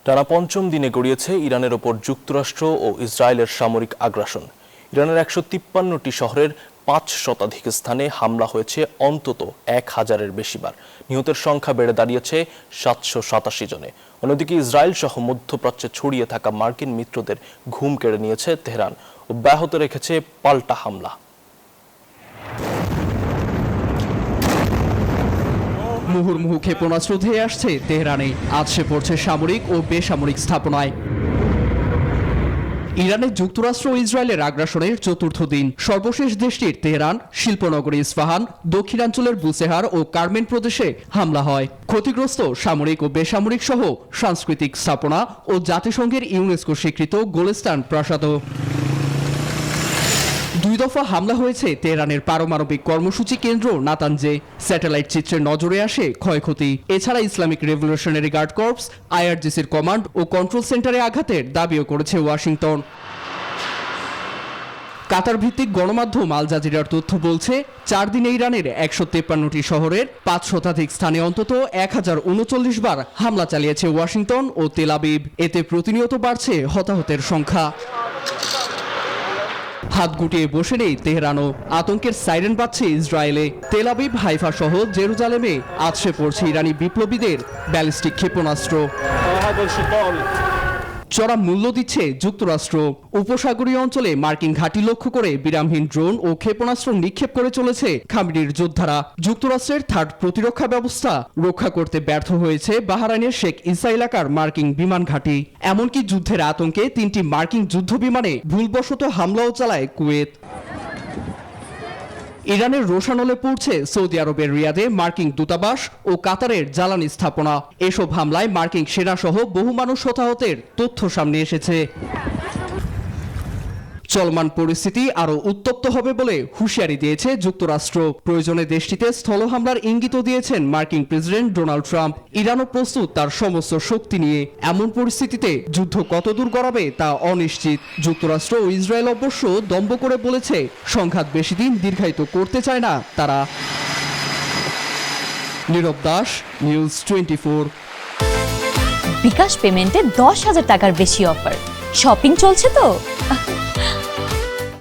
টানা পঞ্চম দিনে গড়িয়েছে ইরানের ওপর যুক্তরাষ্ট্র ও ইসরায়েলের সামরিক আগ্রাসন। ইরানের ১৫৩টি শহরের ৫ শতাধিক স্থানে হামলা হয়েছে অন্তত ১,০০০-এর বেশিবার। নিহতের সংখ্যা বেড়ে দাঁড়িয়েছে ৭৮৭ জনে। অন্যদিকে ইসরায়েল সহ মধ্যপ্রাচ্যে ছড়িয়ে থাকা মার্কিন মিত্রদের ঘুম কেড়ে নিয়েছে তেহরান, অব্যাহত রেখেছে পাল্টা হামলা। মুহুর্মুহু ক্ষেপণাস্ত্র ধেয়ে আসছে তেহরানে, আছড়ে পড়ছে সামরিক ও বেসামরিক স্থাপনায়। ইরানে যুক্তরাষ্ট্র ও ইসরায়েলের আগ্রাসনের চতুর্থ দিন। সর্বশেষ দেশটির তেহরান, শিল্পনগরী ইস্পাহান, দক্ষিণাঞ্চলের বুসেহার ও কারমেন প্রদেশে হামলা হয়। ক্ষতিগ্রস্ত সামরিক ও বেসামরিক সহ সাংস্কৃতিক স্থাপনা ও জাতিসংঘের ইউনেস্কো স্বীকৃত গোলেস্তান প্রাসাদও। ২ দফা হামলা হয়েছে তেহরানের পারমাণবিক কর্মসূচি কেন্দ্র নাতানজে। স্যাটেলাইট চিত্রে নজরে আসে ক্ষয়ক্ষতি। এছাড়া ইসলামিক রেভলিউশনারি গার্ড কর্পস, আইআরজিসির কমান্ড ও কন্ট্রোল সেন্টারে আঘাতের দাবিও করেছে ওয়াশিংটন। কাতার ভিত্তিক গণমাধ্যম আল জাজিরার তথ্য বলছে, ৪ দিনে ইরানের ১৫৩টি শহরের ৫ শতাধিক স্থানে অন্তত ১,০৩৯ বার হামলা চালিয়েছে ওয়াশিংটন ও তেল আবিব। এতে প্রতিনিয়ত বাড়ছে হতাহতের সংখ্যা। হাত গুটিয়ে বসে নেই তেহরানও। আতঙ্কের সাইরেন বাজছে ইসরায়েলে। তেল আবিব, হাইফা সহ জেরুজালেমে আছড়ে পড়ছে ইরানি বিপ্লবীদের ব্যালিস্টিক ক্ষেপণাস্ত্র। চড়া মূল্য দিচ্ছে যুক্তরাষ্ট্র। উপসাগরীয় অঞ্চলে মার্কিন ঘাঁটি লক্ষ্য করে বিরামহীন ড্রোন ও ক্ষেপণাস্ত্র নিক্ষেপ করে চলেছে খামিনির যোদ্ধারা। যুক্তরাষ্ট্রের থার্ড প্রতিরক্ষা ব্যবস্থা রক্ষা করতে ব্যর্থ হয়েছে বাহরাইনের শেখ ইসা এলাকার মার্কিন বিমান ঘাঁটি। এমনকি যুদ্ধের আতঙ্কে 3টি মার্কিন যুদ্ধ বিমানে ভুলবশত হামলাও চালায় কুয়েত। ইরানের রোশানলে পড়ছে সৌদি আরবের রিয়াদে মার্কিন দূতাবাস ও কাতারের জ্বালানি স্থাপনা। এসব হামলায় মার্কিন সেনাসহ বহু মানুষ হতাহতের তথ্য সামনে এসেছে। চলমান পরিস্থিতি আরও উত্তপ্ত হবে বলে হুঁশিয়ারি দিয়েছে যুক্তরাষ্ট্র। প্রয়োজনে দেশটিতে স্থল হামলার ইঙ্গিতও দিয়েছেন মার্কিন প্রেসিডেন্ট ডোনাল্ড ট্রাম্প। ইরানও প্রস্তুত তার সমস্ত শক্তি নিয়ে। এমন পরিস্থিতিতে যুদ্ধ কতদূর গড়াবে তা অনিশ্চিত। যুক্তরাষ্ট্র ও ইসরায়েল অবশ্য দম্ভ করে বলেছে, সংঘাত বেশি দিন দীর্ঘায়িত করতে চায় না তারা। নীরব দাস, নিউজ 24। বিকাশ পেমেন্টে 10,000 টাকার বেশি অফার। শপিং চলছে তো।